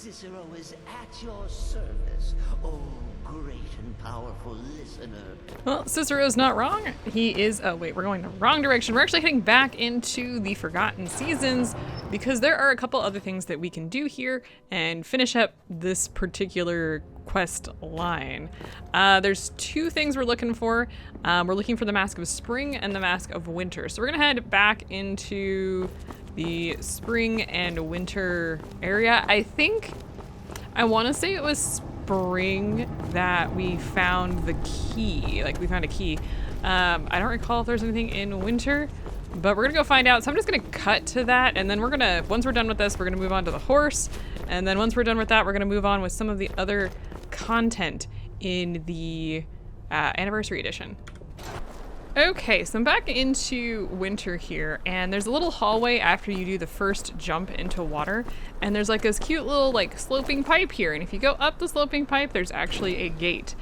Cicero is at your service, oh great and powerful listener. Well, Cicero's not wrong. He is, oh wait, we're going the wrong direction. We're actually heading back into the Forgotten Seasons because there are a couple other things that we can do here and finish up this particular quest line. There's two things we're looking for. We're looking for the Mask of Spring and the Mask of Winter. So we're gonna head back into the spring and winter area. I want to say it was spring that we found the key. Like, we found a key. I don't recall if there's anything in winter, but we're gonna go find out. So I'm just gonna cut to that, and then we're gonna, once we're done with this, we're gonna move on to the horse, and then once we're done with that, we're gonna move on with some of the other content in the anniversary edition. Okay, so I'm back into winter here, and there's a little hallway after you do the first jump into water, and there's like this cute little like sloping pipe here, and if you go up the sloping pipe, there's actually a gate.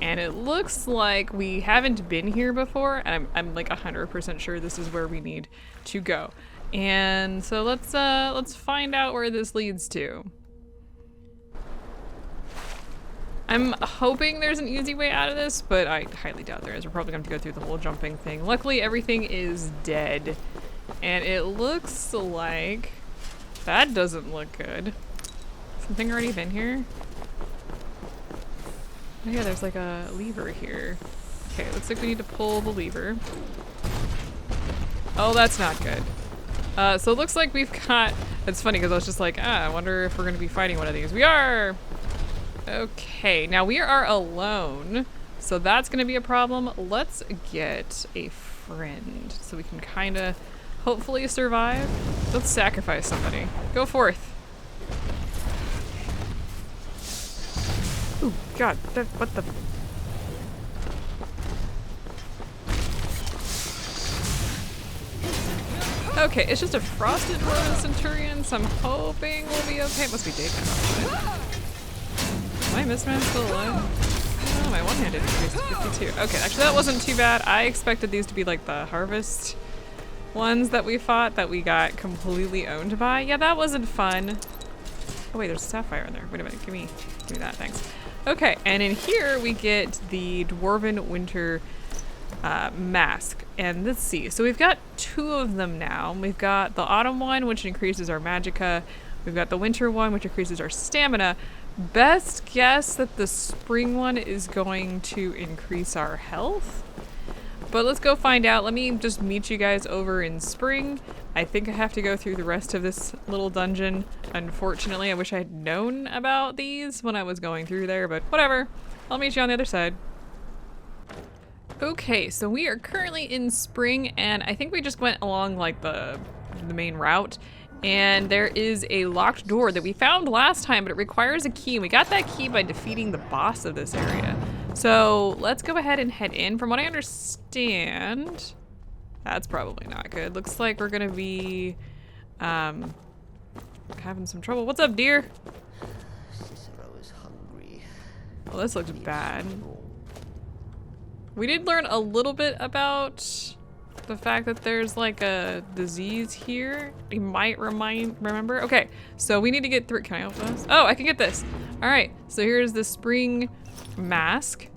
And it looks like we haven't been here before, and I'm like 100% sure this is where we need to go. And so let's find out where this leads to. I'm hoping there's an easy way out of this, but I highly doubt there is. We're probably going to go through the whole jumping thing. Luckily, everything is dead, and it looks like that doesn't look good. Something already been here? Oh yeah, there's like a lever here. Okay, looks like we need to pull the lever. Oh, that's not good. So it looks like we've got, it's funny because I was just like, I wonder if we're going to be fighting one of these. We are! Okay, now we are alone, so that's going to be a problem. Let's get a friend so we can kind of hopefully survive. Let's sacrifice somebody. Go forth. Oh god, what the? Okay, it's just a frosted Roman centurion, so I'm hoping we'll be okay. It must be daytime outside. Am I mismatched still alive? Oh, my one-handed increased to 52. Okay, actually that wasn't too bad. I expected these to be like the harvest ones that we fought that we got completely owned by. Yeah, that wasn't fun. Oh wait, there's a sapphire in there. Wait a minute, give me that, thanks. Okay, and in here we get the Dwarven Winter mask. And let's see, so we've got two of them now. We've got the autumn one, which increases our magicka. We've got the winter one, which increases our stamina. Best guess that the spring one is going to increase our health. But let's go find out. Let me just meet you guys over in spring. I think I have to go through the rest of this little dungeon. Unfortunately, I wish I had known about these when I was going through there, but whatever. I'll meet you on the other side. Okay, so we are currently in spring, and I think we just went along like the main route. And there is a locked door that we found last time, but it requires a key. And we got that key by defeating the boss of this area. So let's go ahead and head in. From what I understand, that's probably not good. Looks like we're gonna be having some trouble. What's up, dear? Cicero is hungry. Well, this looks bad. We did learn a little bit about the fact that there's like a disease here. You might remember. Okay, so we need to get through. Can I open this? Oh, I can get this. All right, so here's the spring mask,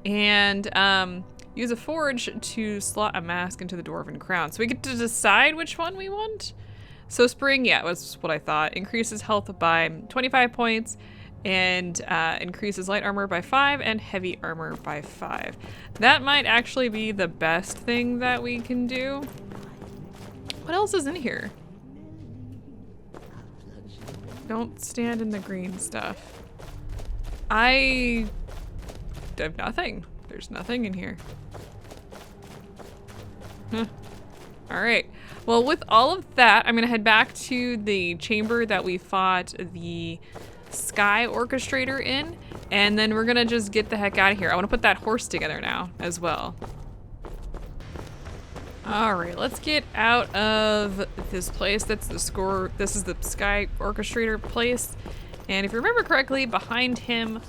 and use a forge to slot a mask into the Dwarven Crown. So we get to decide which one we want. So spring, yeah, was what I thought. Increases health by 25 points, and increases light armor by 5 and heavy armor by 5. That might actually be the best thing that we can do. What else is in here? Don't stand in the green stuff. I have nothing. There's nothing in here. Huh. All right. Well, with all of that, I'm gonna head back to the chamber that we fought the Sky Orchestrator in, and then we're gonna just get the heck out of here. I want to put that horse together now as well. All right, let's get out of this place. That's the score. This is the Sky Orchestrator place, and if you remember correctly, behind him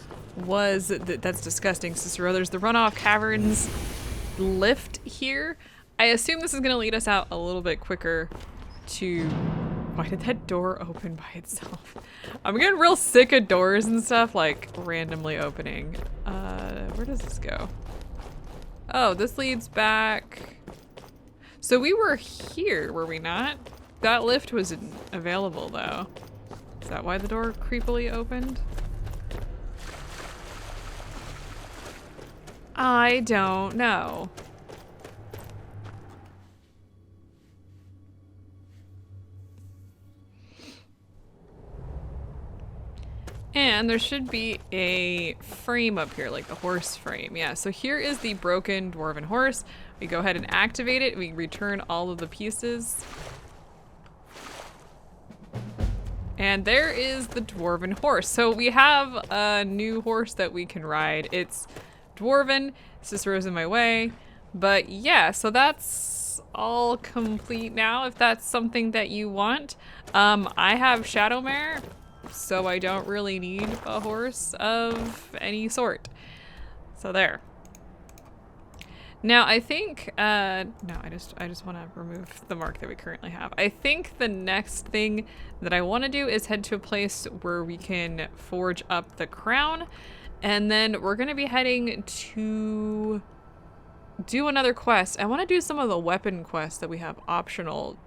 was that's disgusting, Cicero. There's the runoff caverns lift here. I assume this is gonna lead us out a little bit quicker to Why did that door open by itself? I'm getting real sick of doors and stuff, like, randomly opening. Where does this go? Oh, this leads back. So we were here, were we not? That lift was available, though. Is that why the door creepily opened? I don't know. And there should be a frame up here, like the horse frame. Yeah, so here is the broken dwarven horse. We go ahead and activate it. We return all of the pieces. And there is the dwarven horse. So we have a new horse that we can ride. It's dwarven. Cicero's in my way. But yeah, so that's all complete now, if that's something that you want. I have Shadowmare, so I don't really need a horse of any sort. So there. Now I think, no, I just want to remove the mark that we currently have. I think the next thing that I want to do is head to a place where we can forge up the crown, and then we're going to be heading to do another quest. I want to do some of the weapon quests that we have optional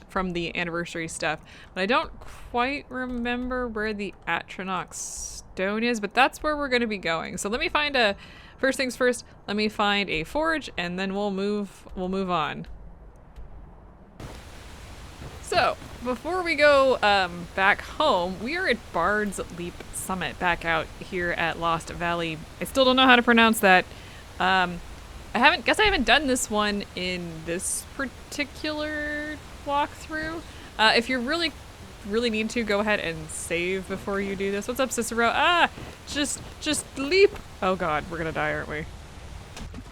from the anniversary stuff, but I don't quite remember where the Atronach stone is, but that's where we're going to be going. So let me find a, first things first, let me find a forge, and then we'll move on. So before we go back home, we are at Bard's Leap Summit back out here at Lost Valley. I still don't know how to pronounce that. I haven't done this one in this particular walkthrough. If you really need to, go ahead and save before you do this. What's up, Cicero? Ah, just leap. Oh God, we're gonna die, aren't we?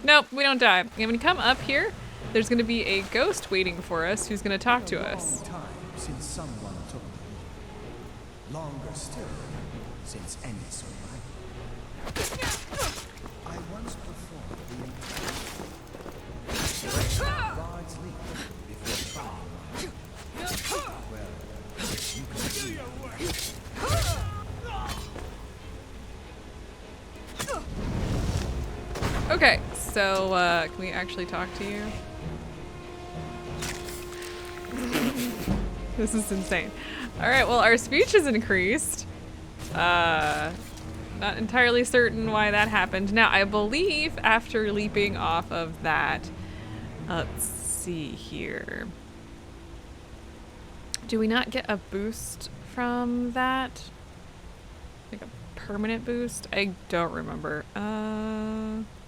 Nope, we don't die. And when you come up here, there's gonna be a ghost waiting for us who's gonna talk to us. Long time since someone took me. Longer still since any survived. I once performed the Bard's Leap before trying. Well, you can do your work. Okay, so can we actually talk to you? This is insane. All right, well, our speech is increased. Not entirely certain why that happened. Now, I believe after leaping off of that, let's see here. Do we not get a boost from that? Like a permanent boost? I don't remember.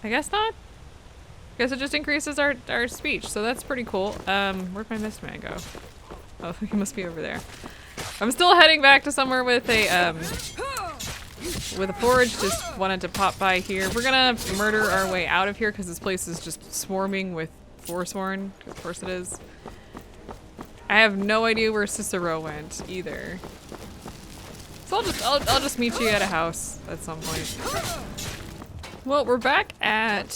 I guess not. I guess it just increases our speech, so that's pretty cool. Where'd my Misc man go? Oh, he must be over there. I'm still heading back to somewhere with a forge. Just wanted to pop by here. We're gonna murder our way out of here because this place is just swarming with Forsworn. Of course it is. I have no idea where Cicero went either. So I'll just meet you at a house at some point. Well, we're back at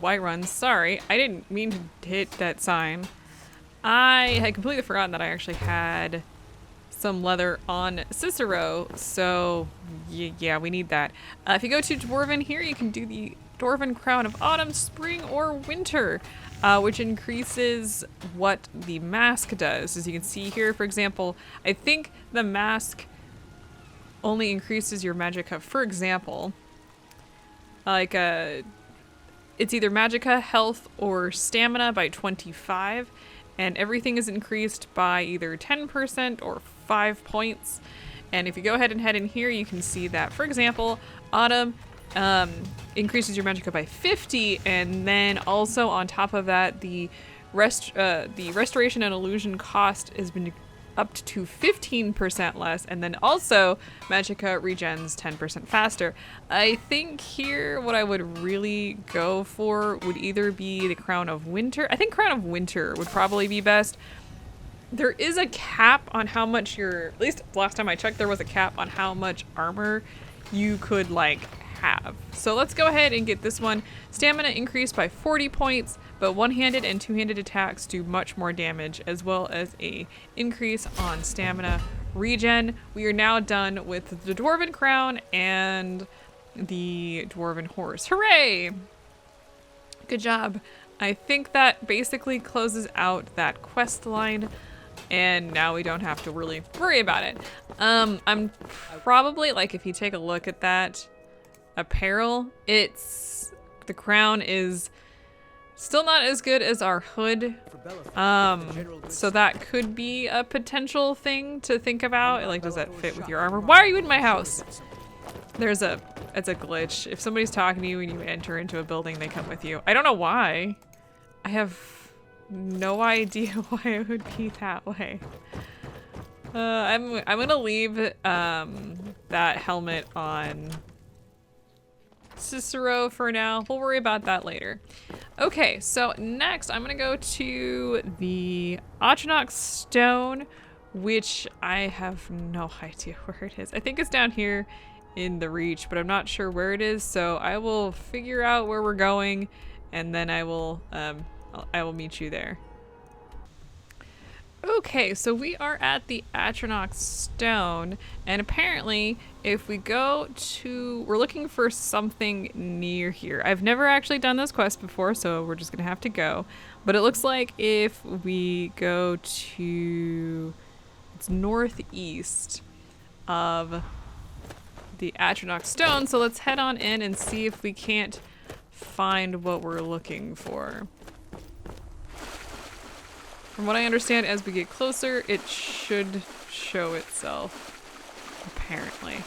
Whiterun. Sorry, I didn't mean to hit that sign. I had completely forgotten that I actually had some leather on Cicero, so yeah, we need that. If you go to Dwarven here, you can do the Dwarven Crown of Autumn, Spring, or Winter, which increases what the mask does. As you can see here, for example, I think the mask only increases your magicka, for example, like it's either magicka, health, or stamina by 25, and everything is increased by either 10% or 5 points. And if you go ahead and head in here, you can see that, for example, Autumn increases your magicka by 50, and then also on top of that, the restoration and illusion cost has been up to 15% less, and then also magicka regens 10% faster. I think here what I would really go for would either be the Crown of Winter. I think Crown of Winter would probably be best. There is a cap on how much at least last time I checked, there was a cap on how much armor you could like have. So let's go ahead and get this one. Stamina increased by 40 points, but one-handed and two-handed attacks do much more damage, as well as a increase on stamina regen. We are now done with the Dwarven Crown and the Dwarven Horse. Hooray! Good job. I think that basically closes out that quest line, and now we don't have to really worry about it. I'm probably, like, if you take a look at that apparel, the crown is still not as good as our hood. So that could be a potential thing to think about. Like, does that fit with your armor? Why are you in my house? It's a glitch. If somebody's talking to you and you enter into a building, they come with you. I don't know why. I have no idea why it would be that way. I'm gonna leave that helmet on Cicero for now. We'll worry about that later. Okay, so next I'm gonna go to the Atronach Stone, which I have no idea where it is. I think it's down here in the Reach, but I'm not sure where it is, so I will figure out where we're going, and then I will meet you there. Okay, so we are at the Atronach Stone, and apparently if we go to, we're looking for something near here. I've never actually done this quest before, so we're just gonna have to go. But it looks like if we go to, it's northeast of the Atronach Stone, so let's head on in and see if we can't find what we're looking for. From what I understand, as we get closer, it should show itself, apparently.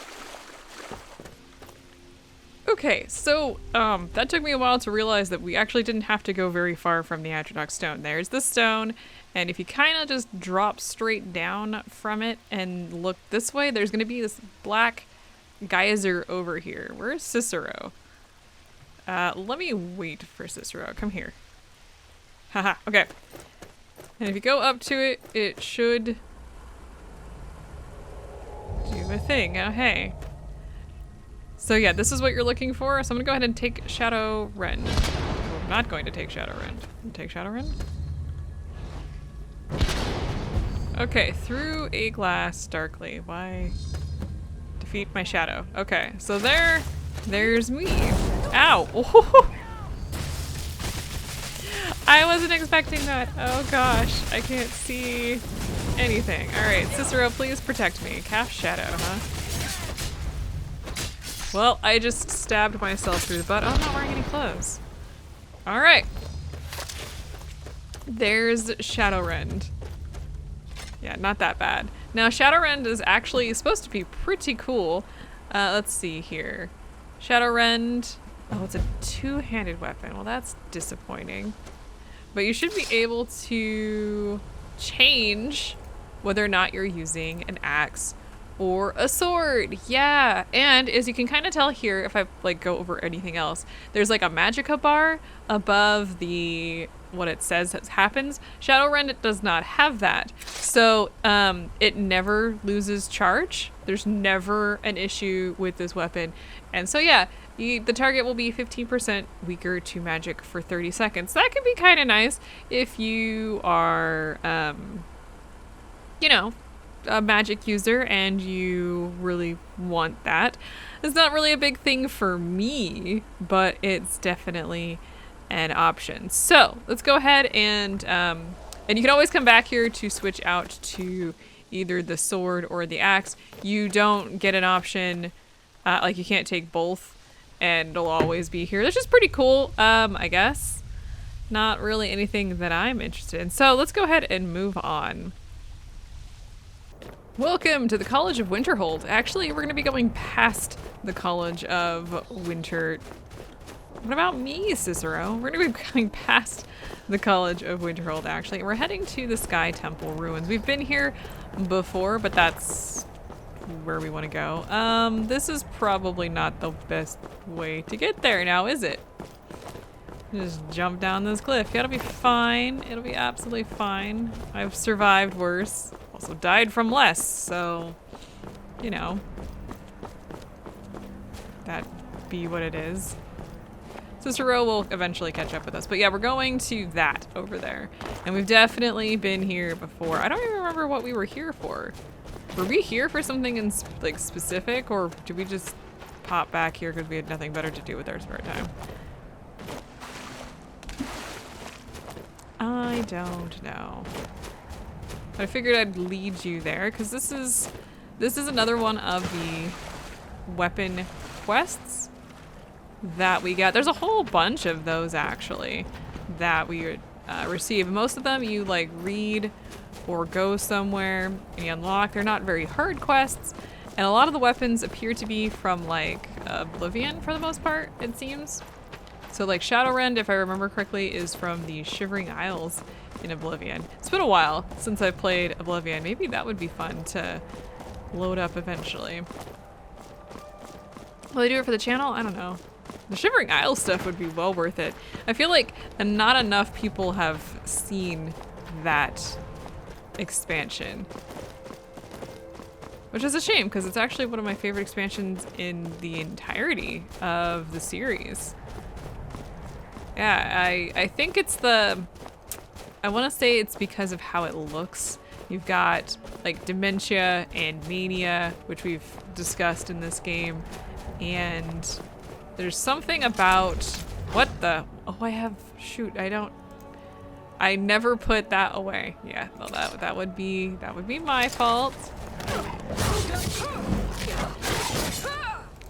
Okay, so that took me a while to realize that we actually didn't have to go very far from the Atronach Stone. There's the stone, and if you kind of just drop straight down from it and look this way, there's going to be this black geyser over here. Where's Cicero? Let me wait for Cicero. Come here. Haha, okay. And if you go up to it, it should do a thing. Oh, hey. So yeah, this is what you're looking for. So I'm gonna go ahead and take Shadowrend. Well, I'm not going to take Shadowrend. Take Shadowrend? Okay, through a glass darkly. Why? Defeat my shadow. Okay, so there's me. Ow! Oh. I wasn't expecting that. Oh gosh, I can't see anything. Alright, Cicero, please protect me. Calf shadow, huh? Well, I just stabbed myself through the butt. Oh, I'm not wearing any clothes. Alright. There's Shadowrend. Yeah, not that bad. Now, Shadowrend is actually supposed to be pretty cool. Let's see here. Shadowrend. Oh, it's a two-handed weapon. Well, that's disappointing. But you should be able to change whether or not you're using an axe or a sword. Yeah, and as you can kind of tell here, if I like go over anything else, there's like a magicka bar above the what it says happens. Shadowrend does not have that, so it never loses charge. There's never an issue with this weapon, and so yeah. The target will be 15% weaker to magic for 30 seconds. That can be kind of nice if you are, you know, a magic user and you really want that. It's not really a big thing for me, but it's definitely an option. So let's go ahead and you can always come back here to switch out to either the sword or the axe. You don't get an option, like you can't take both. And it'll always be here. That's just pretty cool, I guess. Not really anything that I'm interested in. So let's go ahead and move on. Welcome to the College of Winterhold. Actually, we're going to be going past the College of Winter... What about me, Cicero? We're going to be going past the College of Winterhold, actually. We're heading to the Sky Temple ruins. We've been here before, but that's where we want to go. This is probably not the best way to get there now, is it? Just jump down this cliff. Yeah, it'll be fine. It'll be absolutely fine. I've survived worse. Also died from less, so, you know. That be what it is. Cicero will eventually catch up with us. But yeah, we're going to that over there. And we've definitely been here before. I don't even remember what we were here for. Were we here for something in like specific, or did we just pop back here because we had nothing better to do with our spare time? I don't know. But I figured I'd lead you there because this is another one of the weapon quests that we got. There's a whole bunch of those actually that we receive. Most of them you like read or go somewhere and you unlock. They're not very hard quests, and a lot of the weapons appear to be from like Oblivion for the most part, it seems. So like Shadowrend, if I remember correctly, is from the Shivering Isles in Oblivion. It's been a while since I played Oblivion. Maybe that would be fun to load up eventually. Will they do it for the channel? I don't know. The Shivering Isles stuff would be well worth it. I feel like not enough people have seen that expansion, which is a shame because it's actually one of my favorite expansions in the entirety of the series. Yeah, I think it's I want to say it's because of how it looks. You've got like dementia and mania, which we've discussed in this game, and there's something about what the I never put that away. Yeah, well, that would be my fault.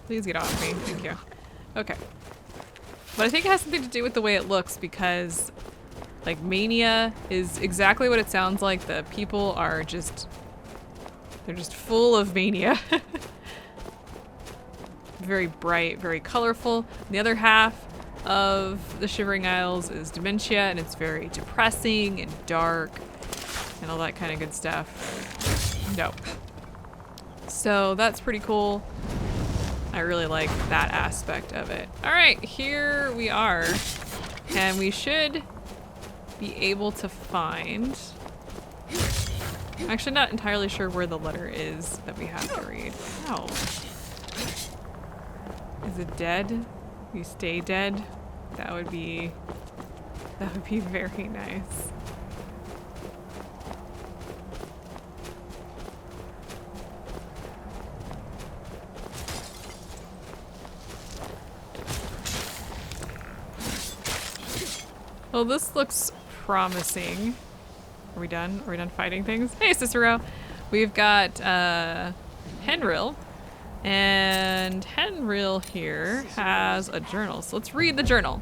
Please get off me. Thank you. Okay. But I think it has something to do with the way it looks because like mania is exactly what it sounds like. The people are they're just full of mania. Very bright, very colorful. The other half of the Shivering Isles is dementia, and it's very depressing and dark and all that kind of good stuff. No. So that's pretty cool. I really like that aspect of it. All right, here we are, and we should be able to find, I'm actually not entirely sure where the letter is that we have to read. Oh. Is it dead? You stay dead? That would be very nice. Well, this looks promising. Are we done? Are we done fighting things? Hey, Cicero! We've got Henril. And Henril here has a journal. So let's read the journal.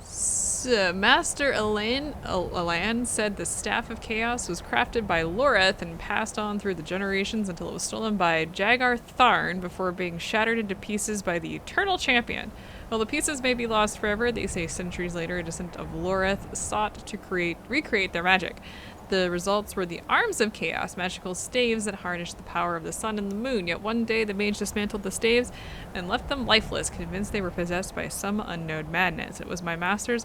So, Master Alan said the Staff of Chaos was crafted by Loreth and passed on through the generations until it was stolen by Jagar Tharn before being shattered into pieces by the Eternal Champion. While the pieces may be lost forever, they say centuries later a descendant of Loreth sought to recreate their magic. The results were the Arms of Chaos, magical staves that harnessed the power of the sun and the moon. Yet one day the mage dismantled the staves and left them lifeless, convinced they were possessed by some unknown madness. It was my master's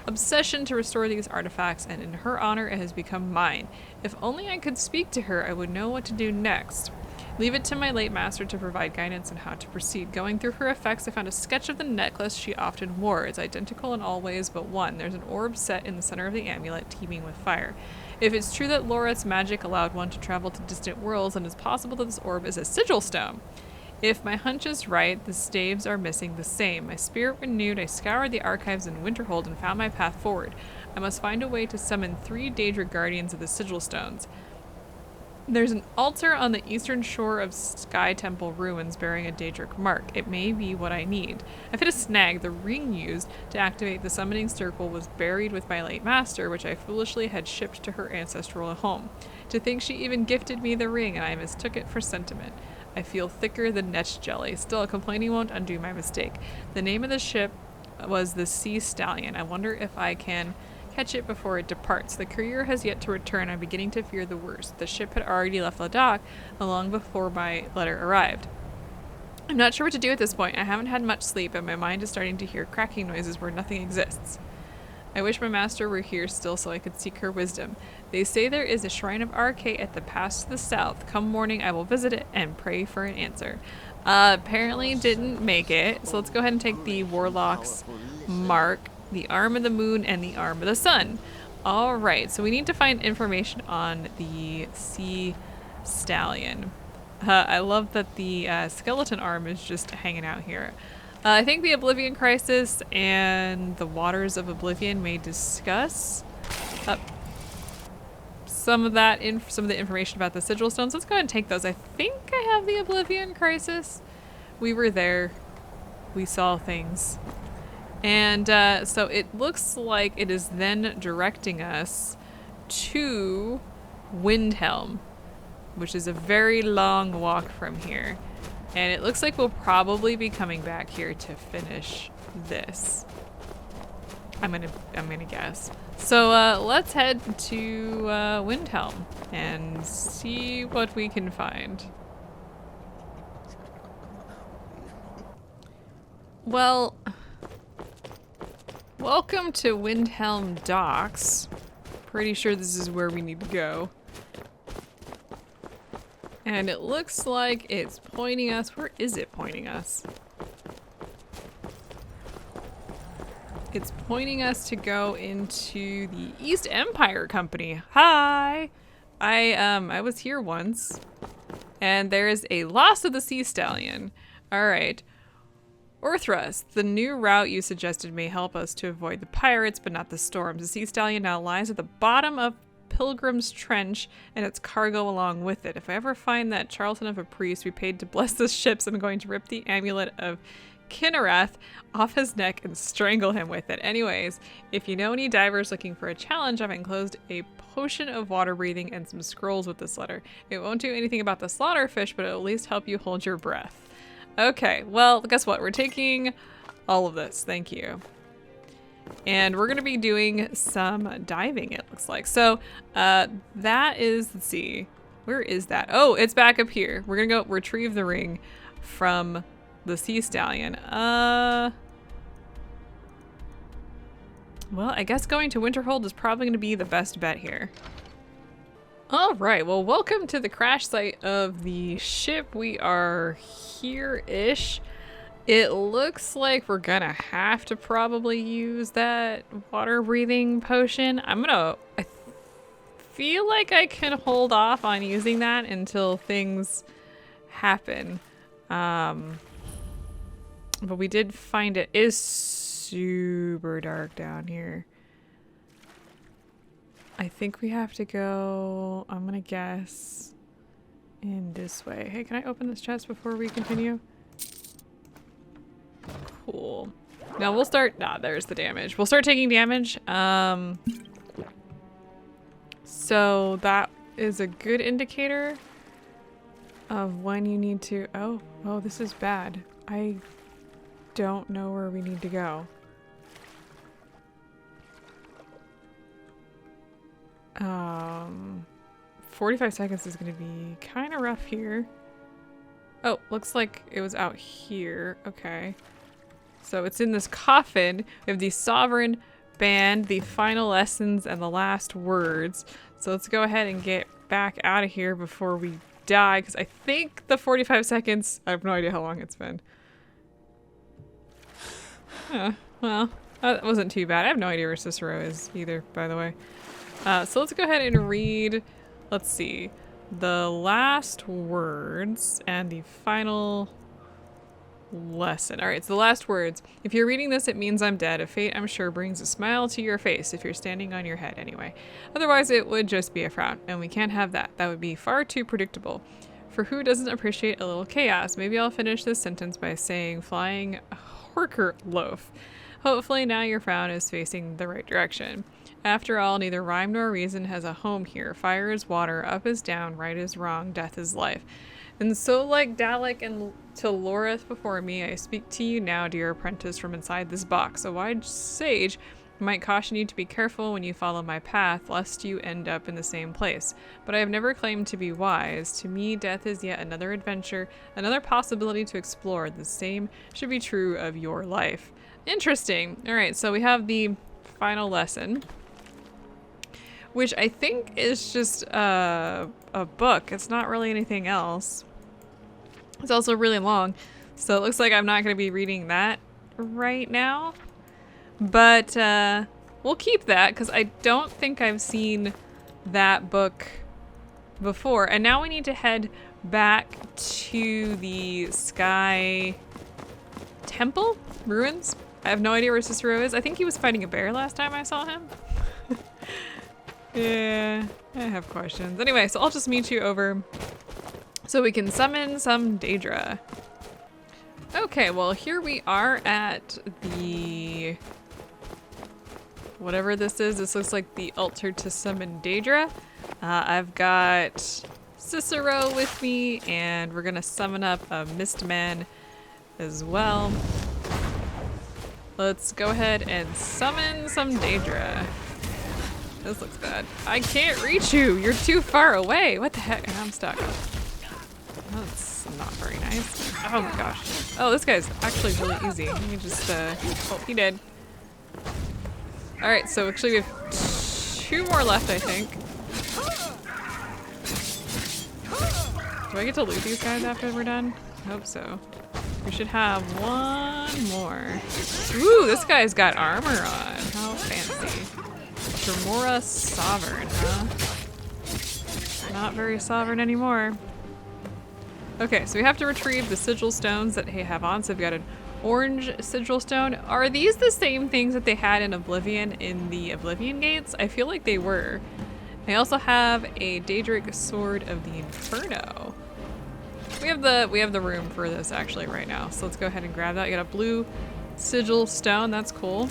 obsession to restore these artifacts, and in her honor it has become mine. If only I could speak to her, I would know what to do next. Leave it to my late master to provide guidance on how to proceed. Going through her effects, I found a sketch of the necklace she often wore. It's identical in all ways but one. There's an orb set in the center of the amulet, teeming with fire. If it's true that Loreth's magic allowed one to travel to distant worlds, then it's possible that this orb is a sigil stone. If my hunch is right, the staves are missing the same. My spirit renewed, I scoured the archives in Winterhold and found my path forward. I must find a way to summon 3 Daedric guardians of the sigil stones. There's an altar on the eastern shore of Sky Temple ruins bearing a Daedric mark. It may be what I need. I've hit a snag. The ring used to activate the summoning circle was buried with my late master, which I foolishly had shipped to her ancestral home. To think she even gifted me the ring, and I mistook it for sentiment. I feel thicker than netch jelly. Still, complaining won't undo my mistake. The name of the ship was the Sea Stallion. I wonder if I can catch it before it departs. The courier has yet to return. I'm beginning to fear the worst. The ship had already left the dock long before my letter arrived. I'm not sure what to do at this point. I haven't had much sleep, and my mind is starting to hear cracking noises where nothing exists. I wish my master were here still so I could seek her wisdom. They say there is a shrine of Arcate at the pass to the south. Come morning, I will visit it and pray for an answer. Apparently didn't make it. So let's go ahead and take the Warlock's mark, the Arm of the Moon, and the Arm of the Sun. All right, so we need to find information on the Sea Stallion. I love that the skeleton arm is just hanging out here. I think the Oblivion Crisis and the Waters of Oblivion may discuss some of the information about the Sigil Stones. Let's go ahead and take those. I think I have the Oblivion Crisis. We were there. We saw things. And so it looks like it is then directing us to Windhelm, which is a very long walk from here. And it looks like we'll probably be coming back here to finish this. I'm gonna guess. So let's head to Windhelm and see what we can find. Well, welcome to Windhelm Docks. Pretty sure this is where we need to go. And it looks like it's pointing us. Where is it pointing us? It's pointing us to go into the East Empire Company. Hi! I was here once. And there's a loss of the Sea Stallion. Alright. Orthros, the new route you suggested may help us to avoid the pirates, but not the storms. The Sea Stallion now lies at the bottom of Pilgrim's Trench and its cargo along with it. If I ever find that charlatan of a priest we paid to bless the ships, I'm going to rip the amulet of Kinnerath off his neck and strangle him with it. Anyways, if you know any divers looking for a challenge, I've enclosed a potion of water breathing and some scrolls with this letter. It won't do anything about the slaughterfish, but it'll at least help you hold your breath. Okay, well, guess what? We're taking all of this. Thank you. And we're going to be doing some diving, it looks like. So that is, let's see, where is that? Oh, it's back up here. We're going to go retrieve the ring from the Sea Stallion. Well, I guess going to Winterhold is probably going to be the best bet here. All right, well, welcome to the crash site of the ship. We are here-ish. It looks like we're gonna have to probably use that water breathing potion. I feel like I can hold off on using that until things happen. But we did find it is super dark down here. I think we have to go, I'm gonna guess, in this way. Hey, can I open this chest before we continue? Cool. Now we'll start, there's the damage. We'll start taking damage. So that is a good indicator of when you need to, oh, this is bad. I don't know where we need to go. 45 seconds is gonna be kind of rough here. Oh, looks like it was out here. Okay. So it's in this coffin. We have the Sovereign Band, the final lessons, and the last words. So let's go ahead and get back out of here before we die, because I think the 45 seconds, I have no idea how long it's been. Well, that wasn't too bad. I have no idea where Cicero is either, by the way. So let's go ahead and read, let's see, the last words and the final lesson. All right, so the last words. If you're reading this, it means I'm dead. A fate, I'm sure, brings a smile to your face if you're standing on your head anyway. Otherwise, it would just be a frown, and we can't have that. That would be far too predictable. For who doesn't appreciate a little chaos? Maybe I'll finish this sentence by saying flying horker loaf. Hopefully now your frown is facing the right direction. After all, neither rhyme nor reason has a home here. Fire is water, up is down, right is wrong, death is life. And so like Dalek and to Loreth before me, I speak to you now, dear apprentice, from inside this box. A wise sage might caution you to be careful when you follow my path, lest you end up in the same place. But I have never claimed to be wise. To me, death is yet another adventure, another possibility to explore. The same should be true of your life. Interesting. All right, so we have the final lesson, which I think is just a book. It's not really anything else. It's also really long, so it looks like I'm not going to be reading that right now. But we'll keep that because I don't think I've seen that book before. And now we need to head back to the Sky Temple ruins. I have no idea where Cicero is. I think he was fighting a bear last time I saw him. Yeah, I have questions. Anyway, so I'll just meet you over so we can summon some Daedra. Okay, well here we are at the... whatever this is. This looks like the altar to summon Daedra. I've got Cicero with me, and we're gonna summon up a Mist Man as well. Let's go ahead and summon some Daedra. This looks bad. I can't reach you! You're too far away! What the heck? I'm stuck. That's not very nice. Oh my gosh. Oh, this guy's actually really easy. Let me just, oh, he did. Alright, so actually we have 2 more left, I think. Do I get to loot these guys after we're done? I hope so. We should have 1 more. Ooh, this guy's got armor on. How fancy. Tremora Sovereign, huh? Not very sovereign anymore. Okay, so we have to retrieve the sigil stones that they have on. So we've got an orange sigil stone. Are these the same things that they had in Oblivion in the Oblivion gates? I feel like they were. They also have a Daedric Sword of the Inferno. We have the room for this actually right now. So let's go ahead and grab that. You got a blue sigil stone. That's cool.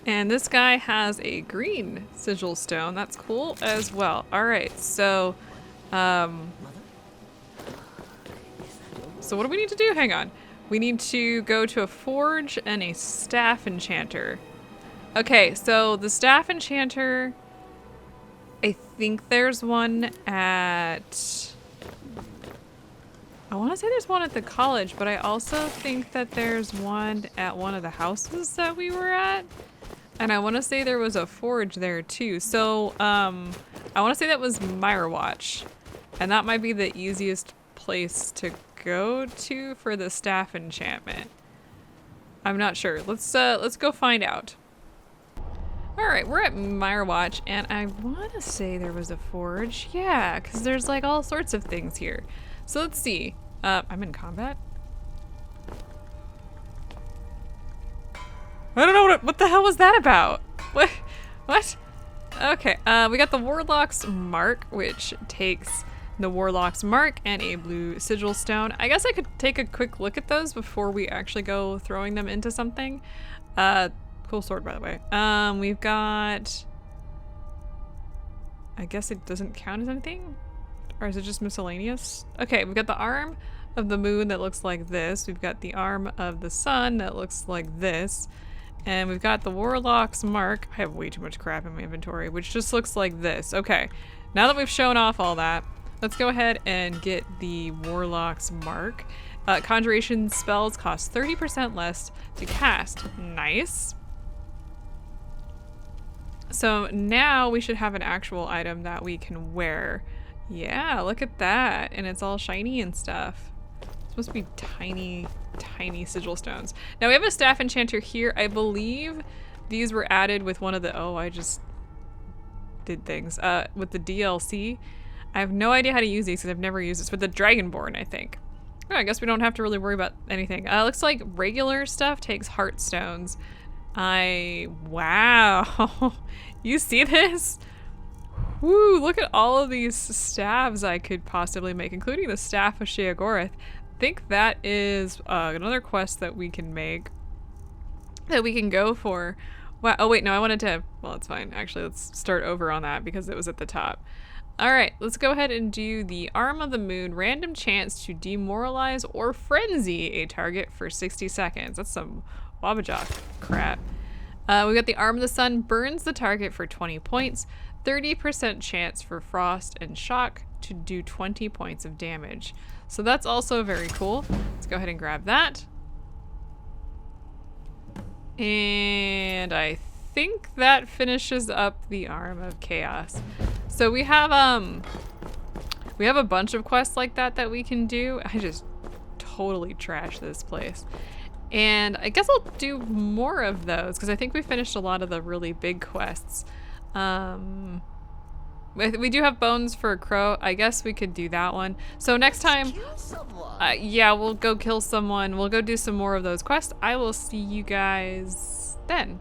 And this guy has a green sigil stone. That's cool as well. All right, so what do we need to do? Hang on. We need to go to a forge and a staff enchanter. Okay, so the staff enchanter, I think there's one at... I want to say there's one at the college, but I also think that there's one at one of the houses that we were at. And I want to say there was a forge there too. So I want to say that was Mirewatch. And that might be the easiest place to go to for the staff enchantment. I'm not sure. Let's go find out. All right, we're at Mirewatch, and I want to say there was a forge. Yeah, because there's like all sorts of things here. So let's see. I'm in combat. I don't know what the hell was that about? What? Okay, we got the Warlock's Mark, which takes the Warlock's Mark and a blue sigil stone. I guess I could take a quick look at those before we actually go throwing them into something. Cool sword, by the way. We've got... I guess it doesn't count as anything? Or is it just miscellaneous? Okay, we've got the arm of the moon that looks like this. We've got the arm of the sun that looks like this. And we've got the Warlock's Mark. I have way too much crap in my inventory, which just looks like this. Okay, now that we've shown off all that, let's go ahead and get the Warlock's Mark. Conjuration spells cost 30% less to cast. Nice. So now we should have an actual item that we can wear. Yeah, look at that. And it's all shiny and stuff. It's supposed to be tiny, tiny sigil stones. Now we have a staff enchanter here. I believe these were added with one of the... Oh, I just did things. With the DLC. I have no idea how to use these because I've never used this. With the Dragonborn, I think. Oh, I guess we don't have to really worry about anything. Looks like regular stuff takes heart stones. Wow. You see this? Woo, look at all of these staves I could possibly make, including the Staff of Sheogorath. I think that is another quest that we can make, that we can go for. Wow. Oh wait, no, I wanted to, well, it's fine. Actually, let's start over on that because it was at the top. All right, let's go ahead and do the Arm of the Moon. Random chance to demoralize or frenzy a target for 60 seconds. That's some Wabbajock crap. We got the Arm of the Sun. Burns the target for 20 points. 30% chance for frost and shock to do 20 points of damage. So that's also very cool. Let's go ahead and grab that. And I think that finishes up the Arm of Chaos. So we have a bunch of quests like that we can do. I just totally trashed this place. And I guess I'll do more of those because I think we finished a lot of the really big quests. We do have bones for a crow. I guess we could do that one. So next time, Kill someone. yeah, we'll go kill someone. We'll go do some more of those quests. I will see you guys then.